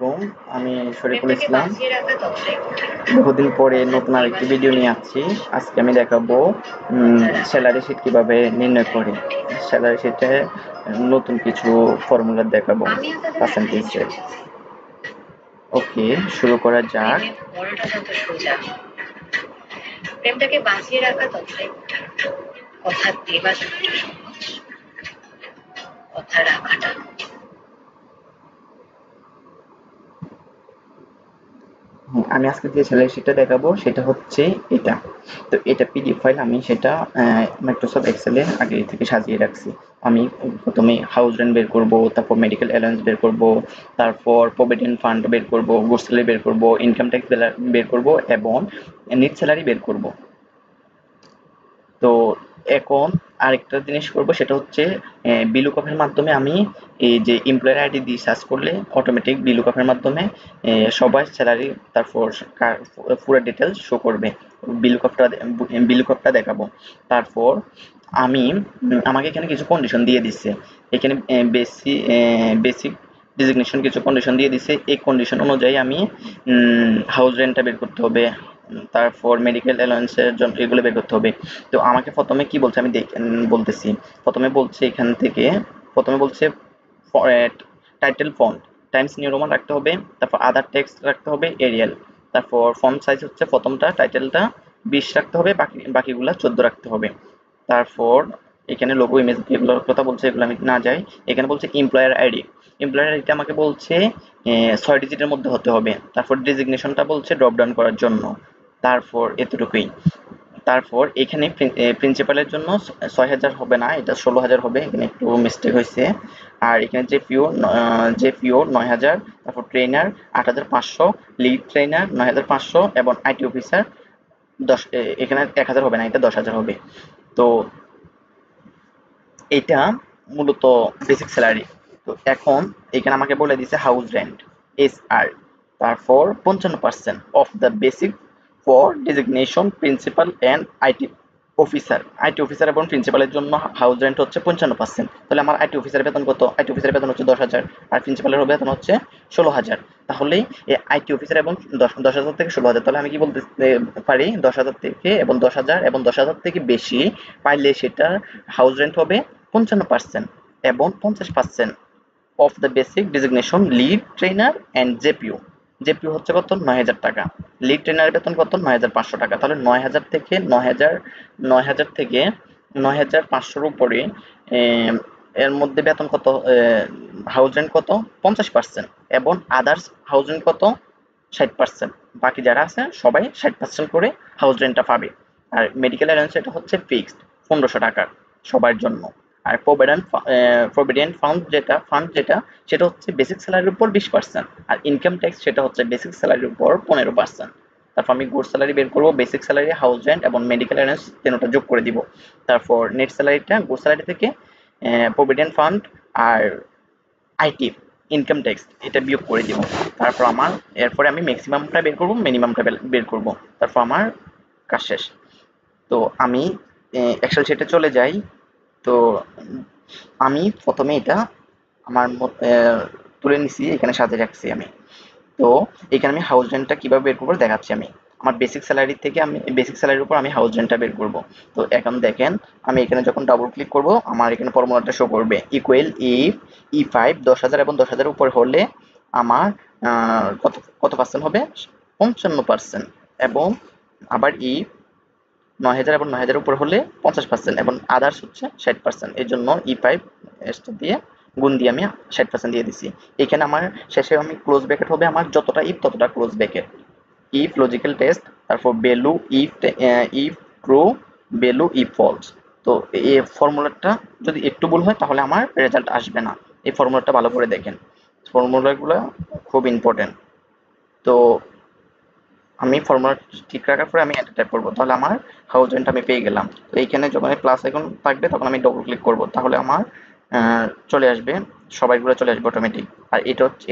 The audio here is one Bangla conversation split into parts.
আলাইকুম। আমি শরীফুল ইসলাম। বহুদিন পরে নতুন আরেকটি ভিডিও নিয়ে আসছি। আজকে আমি দেখাবো স্যালারি শিট কিভাবে নির্ণয় করে। স্যালারি শিটে নতুন কিছু ফর্মুলা দেখাবো পার্সেন্টেজের। ওকে, শুরু করা যাক। প্রেমটাকে বাঁচিয়ে রাখা ততটাই কথা দেওয়া যতটা সহজ, কথা রাখাটা আমি আজকে যে স্যালারি শিটটা দেখাবো সেটা হচ্ছে এটা। তো এটা পিডিএফ ফাইল, আমি সেটা মাইক্রোসফট এক্সেলে আগে থেকে সাজিয়ে রাখছি। আমি প্রথমে হাউস রেন্ট বের করব, তারপর মেডিকেল অ্যালাউন্স বের করব, তারপর প্রভিডেন্ট ফান্ড বের করব, গ্রোস স্যালারি বের করব, ইনকাম ট্যাক্স বের করব এবং নেট স্যালারি বের করব। তো এখন আরেকটা জিনিস করব, সেটা হচ্ছে বিলুকপের মাধ্যমে আমি এই যে এমপ্লয়ার আইডি দিয়ে সার্চ করলে অটোমেটিক বিলুকপের মাধ্যমে সবার স্যালারি তারপর পুরো ডিটেলস শো করবে। বিলুকপটা দেখাবো। তারপর আমি আমাকে এখানে কিছু কন্ডিশন দিয়ে দিচ্ছে। এখানে বেসিক ডিজিগনেশন কিছু কন্ডিশন দিয়ে দিছে। এই কন্ডিশন অনুযায়ী আমি হাউস রেন্টটা বের করতে হবে, তারপর মেডিকেল অ্যালাউন্সের জন্য এগুলো বের করতে হবে। তো আমাকে প্রথমে কি বলছে আমি বলতেছি। প্রথমে বলছে এখান থেকে, প্রথমে বলছে title font Times new Roman রাখতে হবে, তারপর আদার টেক্সট রাখতে হবে এরিয়াল, তারপর ফন্ট সাইজ হচ্ছে প্রথমটা টাইটেলটা 20 রাখতে হবে, বাকিগুলা 14 রাখতে হবে। তারপর এখানে লোগো ইমেজ এগুলোর কথা বলছে, এগুলো আমি না যাই। এখানে বলছে এমপ্লয়ার আইডি। এমপ্লয়ার আইডিটা আমাকে বলছে 6 ডিজিটের মধ্যে হতে হবে। তারপর ডেজিগনেশনটা বলছে ড্রপ ডাউন করার জন্য। তারপর এতটুকুই। তারপর এখানে প্রিন্সিপালের জন্য 6,000 হবে না, এটা 16,000 হবে, এখানে একটু মিস্টেক হয়েছে। আর এখানে যে পিও 9,000, তারপর ট্রেনার 8,500, লিড ট্রেনার 9,500 এবং আইটি অফিসার 10, এখানে 1,000 হবে না, এটা 10,000 হবে। তো এটা মূলত বেসিক স্যালারি। তো এখন এখানে আমাকে বলে দিছে হাউস রেন্ট SR, তারপর 55% of the basic for designation principal and IT officer এবং প্রিন্সিপালের জন্য হাউস রেন্ট হচ্ছে 55%। তাহলে আমার আইটি অফিসারের বেতন কত? আইটি অফিসারের বেতন হচ্ছে 10,000 আর প্রিন্সিপালের বেতন হচ্ছে 16,000। তাহলে এই আইটি অফিসার এবং 10,000 থেকে 16,000, তাহলে আমি কি বলতে পারি 10,000 থেকে এবং 10,000 এবং 10,000 থেকে বেশি পাইলে সেটা হাউস রেন্ট হবে 55% এবং 50% of the basic designation lead trainer and JPO. JPO হচ্ছে কত? 9,000 টাকা। লিড ট্রেনারের বেতন কত? 9,500 টাকা। তাহলে 9,000 থেকে 9,000 থেকে 9,500 উপরে এর মধ্যে বেতন কত? হাউস রেন্ট কত? 50% এবং আদার্স হাউস রেন্ট কত? 60%। বাকি যারা আছে সবাই 60% করে হাউস রেন্টটা পাবে। আর মেডিকেল অ্যালাউন্স এটা হচ্ছে ফিক্সড 1,500 টাকার সবার জন্য। আর প্রভিডেন্ট ফান্ড যেটা সেটা হচ্ছে বেসিক স্যালারির উপর 20%। আর ইনকাম ট্যাক্স সেটা হচ্ছে বেসিক স্যালারির উপর 15%। তারপর আমি গুড স্যালারি বের করবো, বেসিক স্যালারি, হাউস রেন্ট এবং মেডিকেল অ্যালাউন্স তিনটা যোগ করে দিব। তারপর নেট স্যালারিটা গুড স্যালারি থেকে প্রভিডেন্ট ফান্ড আর আইটি ইনকাম ট্যাক্স এটা বিয়োগ করে দিব। তারপর আমার এরপরে আমি ম্যাক্সিমামটা বের করব, মিনিমামটা বের করব। তারপর আমার কাজ শেষ। তো আমি এক্সেল শিটে চলে যাই। তো আমি প্রথমে এটা আমার তুলে নিছি, এখানে সাজিয়ে রাখছি আমি। তো এখানে আমি হাউস রেন্টটা কিভাবে বের করবো দেখাচ্ছি। আমি আমার বেসিক স্যালারি থেকে আমি বেসিক স্যালারির উপর আমি হাউস রেন্টটা বের করব। তো এখন দেখেন, আমি এখানে যখন ডাবল ক্লিক করব আমার এখানে ফর্মুলাটা শো করবে ইকুয়াল ইফ E5 10,000 এবং 10,000 উপর হলে আমার কত কত পার্সেন্ট হবে? 55%। এবং আবার ইফ 9,000 এবং 9,000 উপর হলে 50% এবং আদার্স হচ্ছে 60%। এর জন্য E5 দিয়ে গুণ দিয়ে আমি 60% দিয়ে দিছি। এখানে আমার শেষে আমি ক্লোজ ব্র্যাকেট হবে আমার যতটা ইফ ততটা close bracket. If logical test, তারপর value if true, value if false. তো এই ফর্মুলাটা যদি একটু ভুল হয় তাহলে আমার রেজাল্ট আসবে না। এই ফর্মুলাটা ভালো করে দেখেন, ফর্মুলাগুলো খুব ইম্পর্টেন্ট। তো আমি ফর্মুলা ঠিক রাখার পরে আমি এন্টার টাইপ করবো, তাহলে আমার হাউস রেন্ট আমি পেয়ে গেলাম। তো এইখানে যখন প্লাস আইকন থাকবে তখন আমি ডবল ক্লিক করব, তাহলে আমার চলে আসবে, সবাইগুলো চলে আসবে অটোমেটিক। আর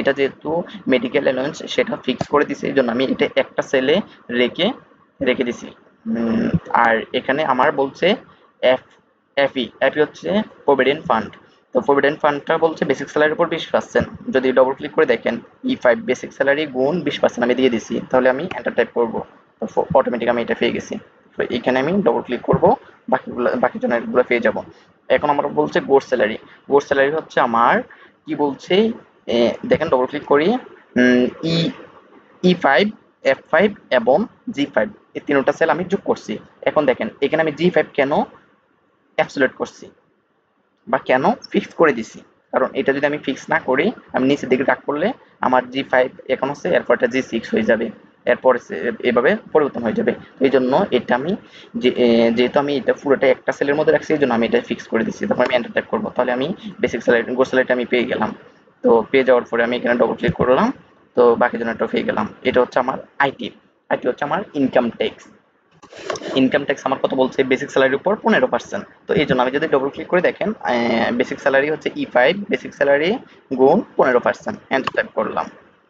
এটা যেহেতু মেডিকেল অ্যালাউন্স সেটা ফিক্স করে দিছে, এই জন্য আমি এটা একটা সেলে রেখে রেখে দিছি। আর এখানে আমার বলছে এফ এফই হচ্ছে প্রভিডেন্ট ফান্ড। তো প্রভিডেন্ট ফান্ডটা বলছে বেসিক স্যালারির উপর 20%। যদি ডবল ক্লিক করে দেখেন E5 বেসিক স্যালারি গুণ 20% আমি দিয়ে দিছি, তাহলে আমি এন্টার টাইপ করবো, তো অটোমেটিক আমি এটা পেয়ে গেছি। তো এখানে আমি ডবল ক্লিক করব, বাকি জনেরগুলো পেয়ে যাব। এখন আমরা বলছে গোর্স স্যালারি। গোর্স স্যালারি হচ্ছে আমার কি বলছে, দেখেন ডবল ক্লিক করি, ই E5, F5 এবং G5 এই তিনটা সেল আমি যোগ করছি। এখন দেখেন এখানে আমি G5 কেন অ্যাবসলিউট করছি বা কেন ফিক্স করে দিছি, কারণ এটা যদি আমি ফিক্স না করি, আমি নিচের দিকে ডাক করলে আমার G5 এখন হচ্ছে, এরপর এটা G6 হয়ে যাবে, এরপর এভাবে পরিবর্তন হয়ে যাবে। তো এই জন্য এটা আমি যেহেতু আমি এটা পুরোটা একটা সেলের মধ্যে রাখছি, এই জন্য আমি এটা ফিক্স করে দিচ্ছি। তারপর আমি এন্টার টাইপ করবো, তাহলে আমি বেসিক স্যালারি গোস স্যালারিটা আমি পেয়ে গেলাম। তো পেয়ে যাওয়ার পরে আমি এখানে ডবল ক্লিক করলাম, তো বাকি জনেরটা পেয়ে গেলাম। এটা হচ্ছে আমার আইটি। আইটি হচ্ছে আমার ইনকাম ট্যাক্স। ইনকাম ট্যাক্স আমার কত বলছে, বেসিক স্যালারির উপর 15%। তো এই জন্য আমি যদি ডবল ক্লিক করে দেখেন, বেসিক স্যালারি হচ্ছে E5 বেসিক স্যালারি গুণ 15%, এন্টার টাইপ করলাম,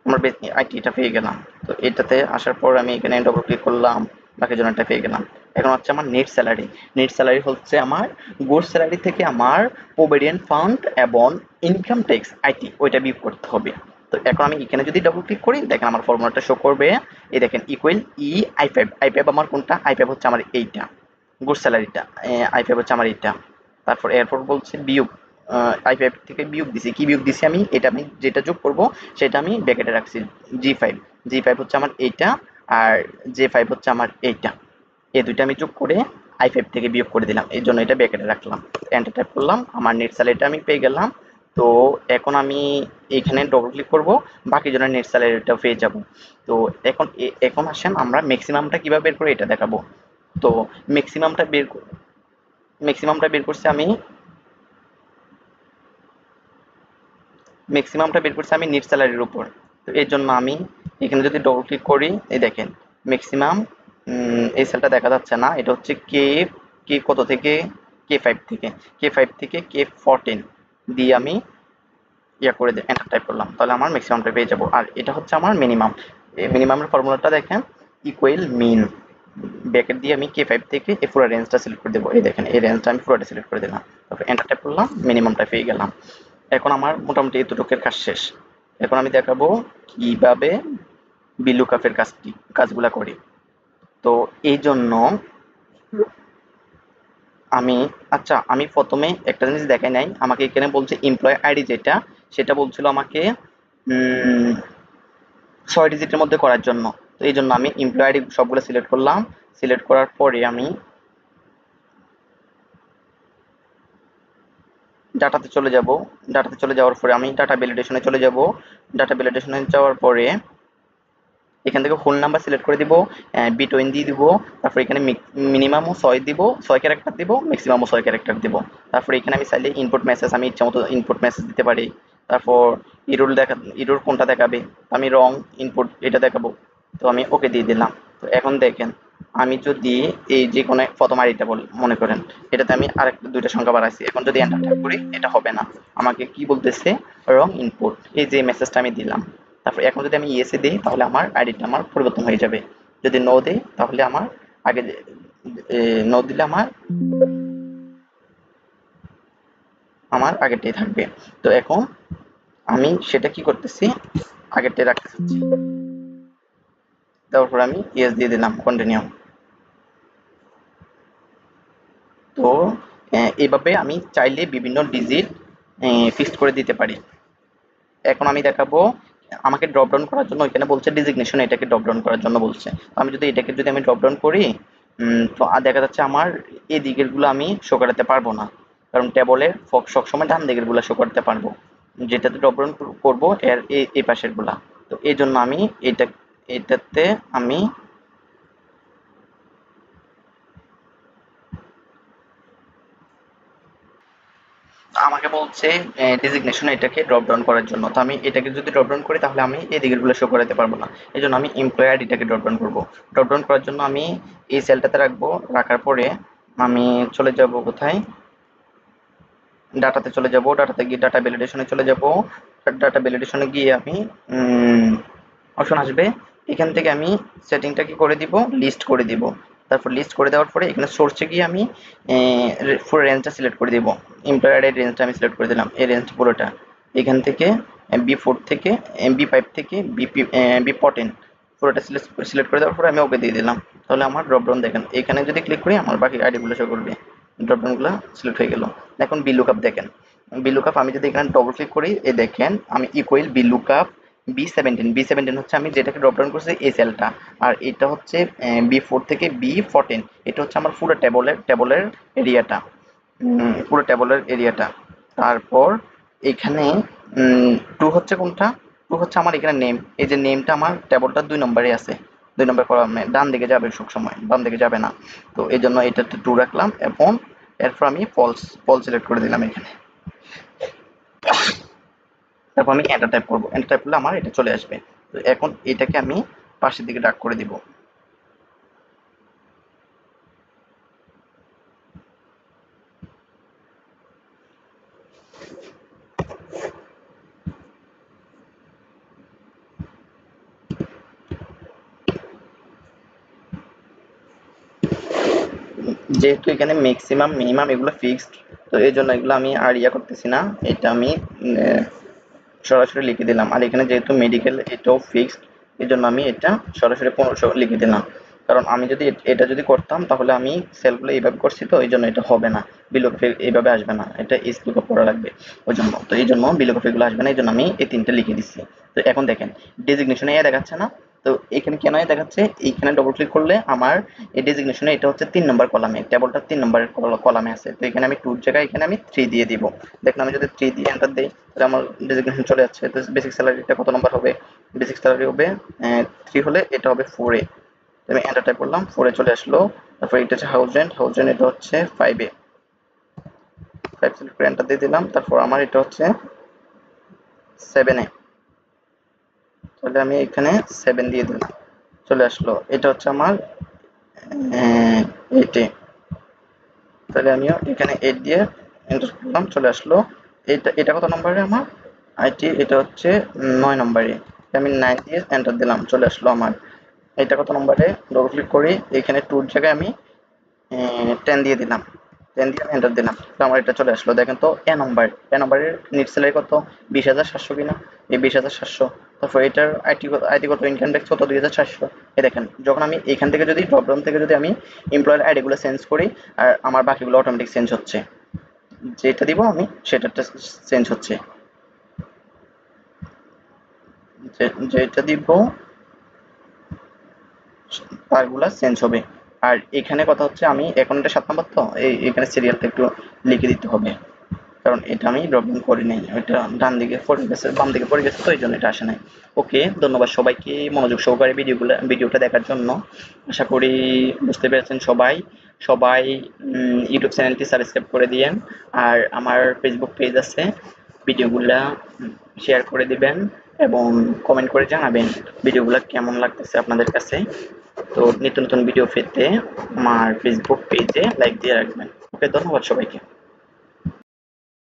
আমার আইটিটা পেয়ে গেলাম। তো এটাতে আসার পর আমি এখানে ডবল ক্লিক করলাম, বাকি জনটা পেয়ে গেলাম। এখন হচ্ছে আমার নেট স্যালারি। নেট স্যালারি হচ্ছে আমার গোস স্যালারি থেকে আমার প্রভিডেন্ট ফান্ড এবং ইনকাম ট্যাক্স আইটি ওইটা বিয়োগ করতে হবে। তো এখন আমি এখানে যদি ডবল ক্লিক করি, দেখেন আমার ফর্মুলাটা শো করবে, এই দেখেন ইকুয়াল I5। I5 আমার কোনটা, I5 হচ্ছে আমার এইটা, গুড স্যালারিটা, I5 হচ্ছে আমার এইটা। তারপর এরপর বলছে বিয়োগ, I5 থেকে বিয়োগ দিছি, কি বিয়োগ দিছি আমি, এটা আমি যেটা যোগ করব সেটা আমি ব্র্যাকেটে রাখছি, G5। G5 হচ্ছে আমার এইটা, আর J5 হচ্ছে আমার এইটা, এই দুইটা আমি যোগ করে I5 থেকে বিয়োগ করে দিলাম, এই জন্য এটা ব্র্যাকেটে রাখলাম। এন্টার টাইপ করলাম, আমার নেট স্যালারিটা আমি পেয়ে গেলাম। তো এখন আমি এখানে ডবল ক্লিক করব, বাকি জনের নেট স্যালারিটা পেয়ে যাব। তো এখন আসেন আমরা ম্যাক্সিমামটা কিভাবে বের করে এটা দেখাবো। তো ম্যাক্সিমামটা বের ম্যাক্সিমামটা বের করছি আমি নেট স্যালারির উপর। তো এর জন্য আমি এখানে যদি ডবল ক্লিক করি, এই দেখেন ম্যাক্সিমাম, এই সেলটা দেখা যাচ্ছে না, এটা হচ্ছে কে কে কত থেকে, কে ফাইভ থেকে K14 দিয়ে আমি ইয়া করে দিই, এন্টার টাইপ করলাম, তাহলে আমার ম্যাক্সিমামটা পেয়ে যাব। আর এটা হচ্ছে আমার মিনিমাম। এই মিনিমামের ফর্মুলাটা দেখেন ইকুয়াল মিন, ব্র্যাকেট দিয়ে আমি K5 থেকে এই পুরো রেঞ্জটা সিলেক্ট করে দেবো, এই দেখেন এই রেঞ্জটা আমি পুরোটা সিলেক্ট করে দিলাম, তারপর এন্টার টাইপ করলাম, মিনিমামটা পেয়ে গেলাম। এখন আমার মোটামুটি এতটুকুর কাজ শেষ। এখন আমি দেখাবো কিভাবে বিলুকাপের কাজগুলা করি। তো এই জন্য আমি, আচ্ছা আমি প্রথমে একটা জিনিস দেখাই নাই, আমাকে এখানে বলছে এমপ্লয় আইডি, যেটা সেটা বলছিল আমাকে 6 ডিজিটের মধ্যে করার জন্য। তো এই জন্য আমি এমপ্লয় আইডি সবগুলো সিলেক্ট করলাম। সিলেক্ট করার পরে আমি ডাটাতে চলে যাব। ডাটাতে চলে যাওয়ার পরে আমি ডাটা ভ্যালিডেশনে চলে যাব। ডাটা ভ্যালিডেশনে যাওয়ার পরে এখান থেকে হোল নাম্বার সিলেক্ট করে দিব, বিটুইন দিয়ে দিব, তারপর এখানে মিনিমামও 6 দিব, 6 ক্যারেক্টার দিব, ম্যাক্সিমামও 6 ক্যারেক্টার দিব। তারপর এখানে আমি চাইলে ইনপুট মেসেজ, আমি ইচ্ছা মতো ইনপুট মেসেজ দিতে পারি। তারপর ইরোর কোনটা দেখাবে, আমি রং ইনপুট এটা দেখাবো, তো আমি ওকে দিয়ে দিলাম। তো এখন দেখেন আমি যদি এই যে কোনো প্রথম আইডিটা মনে করেন, এটাতে আমি আরেকটা দুইটা সংখ্যা বাড়াইছি, এখন যদি এন্টার টাইপ করি এটা হবে না, আমাকে কি বলতেছে, রং ইনপুট, এই যে মেসেজটা আমি দিলাম। তারপর এখন যদি আমি ইয়েসে দিই, তাহলে আমার আইডিটা আমার পরিবর্তন হয়ে যাবে। যদি নো দেই, তাহলে আমার আগে নো দিলে আমার আগেরটাই থাকবে। তো এখন আমি সেটা কি করতেছি, আগেরটাই রাখতে চাচ্ছি, তারপর আমি ইয়েস দিয়ে দিলাম, কন্টিনিউ। তো এইভাবে আমি চাইলে বিভিন্ন ডিজিট ফিক্সড করে দিতে পারি। এখন আমি দেখাবো আমাকে ড্রপ ডাউন করার জন্য, এখানে বলছে ডিজিগনেশন, এটাকে ড্রপ ডাউন করার জন্য বলছে। তো আমি যদি এটাকে যদি আমি ড্রপ ডাউন করি, তো দেখা যাচ্ছে আমার এই দিকের গুলো আমি শো করাতে পারবো না, কারণ টেবলের সবসময় ডান দিকের গুলা শো করতে পারবো, যেটাতে ড্রপ ডাউন করবো এর এই পাশের গুলা। তো এই জন্য আমি এটাতে আমি আমাকে বলছে ডেজিগনেশন এটাকে ড্রপ ডাউন করার জন্য। তো আমি এটাকে যদি ড্রপ ডাউন করি, তাহলে আমি এই দিকেরগুলো শো করাতে পারবো না। এই জন্য আমি এমপ্লয় আইডিটাকে ড্রপ ডাউন করবো। ড্রপ ডাউন করার জন্য আমি এই সেলটাতে রাখবো, রাখার পরে আমি চলে যাব কোথায়, ডাটাতে চলে যাব, ডাটাতে গিয়ে ডাটা ভ্যালিডেশনে চলে যাব। ডাটা ভ্যালিডেশনে গিয়ে আমি অপশন আসবে, এখান থেকে আমি সেটিংটা কি করে দিব, লিস্ট করে দিব। তারপর লিস্ট করে দেওয়ার পরে এখানে সোর্সে গিয়ে আমি পুরো রেঞ্জটা সিলেক্ট করে দেবো। এমপ্লয়ার আইডি রেঞ্জটা আমি সিলেক্ট করে দিলাম, এই রেঞ্জ পুরোটা এখান থেকে B4 থেকে B5 থেকে B14 পুরোটা সিলেক্ট করে দেওয়ার পরে আমি ওকে দিয়ে দিলাম। তাহলে আমার ড্রপডাউন দেখেন, এখানে যদি ক্লিক করি আমার বাকি আইডিগুলো শো করবে, ড্রপডাউনগুলো সিলেক্ট হয়ে গেল। এখন বি লুকআপ দেখেন, বি লুকআপ আমি যদি এখানে ডবল ক্লিক করি এই দেখেন আমি ইকুয়াল বি লুকআপ B17 হচ্ছে আমি যেটাকে ড্রপডাউন করছি এই সেলটা, আর এটা হচ্ছে B4 থেকে B14, এটা হচ্ছে আমার পুরো টেবলের এরিয়াটা, পুরো টেবলের এরিয়াটা। তারপর এখানে 2 হচ্ছে কোনটা, 2 হচ্ছে আমার এখানে নেম, এই যে নেমটা আমার টেবলটা 2 নম্বরে আছে, 2 নম্বর কলামে ডান দিকে যাবে সবসময়, বাম দিকে যাবে না। তো এই জন্য এটাতে 2 রাখলাম এবং এরপর আমি ফলস সিলেক্ট করে দিলাম এখানে। তারপর আমি এন্টার টাইপ করবো, এন্টার টাইপ করলে আমার এটা চলে আসবে। তো এখন এটাকে আমি পাশের দিকে ড্র্যাগ করে দিব। যেহেতু এখানে ম্যাক্সিমাম মিনিমাম এগুলো ফিক্সড, তো এই জন্য এগুলো আমি আর করতেছি না, এটা আমি সরাসরি লিখে দিলাম। আর এখানে যেহেতু মেডিকেল এটাও ফিক্সড, এই জন্য আমি এটা সরাসরি 1500 লিখে দিলাম। কারণ আমি যদি এটা যদি করতাম তাহলে আমি সেলগুলো এইভাবে করছি, তো এই জন্য এটা হবে না, বিলোপ এইভাবে আসবে না, এটা এস লুকআপ করা লাগবে ওই জন্য। তো এই জন্য বিলোপ এগুলো আসবে না, এই জন্য আমি এই তিনটা লিখে দিচ্ছি। তো এখন দেখেন ডেজিগনেশনে এ দেখাচ্ছে না, তো এখানে কেন দেখাচ্ছে, এইখানে ডবল ক্লিক করলে আমার এই ডেজিগনেশনে এটা হচ্ছে 3 নম্বর কলামে, টেবলটা 3 নম্বরের কলামে আছে। তো এখানে আমি 2 জায়গায় এখানে আমি 3 দিয়ে দিব। দেখুন আমি যদি 3 দিয়ে এন্টার দেই তাহলে আমার ডেজিগনেশন চলে যাচ্ছে। তো বেসিক স্যালারিটা কত নম্বর হবে, বেসিক স্যালারি হবে 3 হলে এটা হবে 4 এ। আমি এন্টার টাইপ করলাম, 4 এ চলে আসলো। তারপর এটা হচ্ছে হাউস রেন্ট এটা হচ্ছে 5 এ, 5 সিলেক্ট করে এন্টার দিয়ে দিলাম। তারপর আমার এটা হচ্ছে 7 এ, তাহলে আমি এখানে 7 দিয়ে দিলাম, চলে আসলো। এটা হচ্ছে আমার 8 এ, তাহলে আমিও এখানে 8 দিয়ে এন্টার করলাম, চলে আসলো। এটা কত নম্বরে আমার আইটি, এটা হচ্ছে 9 নম্বরে, আমি 9 দিয়ে এন্টার দিলাম, চলে আসলো আমার। এটা কত নম্বরে, ডবল ক্লিক করি এখানে 2 এর জায়গায় আমি 10 দিয়ে দিলাম, 10 দিয়ে আমি এন্টার দিলাম, তো আমার এটা চলে আসলো। দেখেন তো এ নম্বরের নিট স্যালারি কত, 20,700 কিনা, এই 20,700। তারপর এটার আইটি কত, ইনকাম ট্যাক্স কত, 2,400। এই দেখেন যখন আমি এখান থেকে যদি ড্রপডাউন থেকে যদি আমি এমপ্লয়ের আইডিগুলো চেঞ্জ করি, আর আমার বাকিগুলো অটোমেটিক চেঞ্জ হচ্ছে, যেটা দিব আমি সেটাটা চেঞ্জ হচ্ছে, যেটা দিব তারগুলা চেঞ্জ হবে। আর এখানে কথা হচ্ছে আমি এখন এটা 7 নম্বর, তো এখানে সিরিয়ালটা একটু লিখে দিতে হবে, কারণ এটা আমি ড্রপিং করি নাই, ওইটা ডান দিকে পড়ে গেছে, বাম দিকে পড়ে গেছে, তো এই জন্য এটা আসে নাই। ওকে, ধন্যবাদ সবাইকে মনোযোগ সহকারে ভিডিওটা দেখার জন্য। আশা করি বুঝতে পেরেছেন সবাই। সবাই ইউটিউব চ্যানেলটি সাবস্ক্রাইব করে দিয়েন, আর আমার ফেসবুক পেজ আছে, ভিডিওগুলা শেয়ার করে দিবেন এবং কমেন্ট করে জানাবেন ভিডিওগুলো কেমন লাগতেছে আপনাদের কাছে। তো নিত্য নতুন ভিডিও পেতে আমার ফেসবুক পেজে লাইক দিয়ে রাখবেন। ওকে, ধন্যবাদ সবাইকে।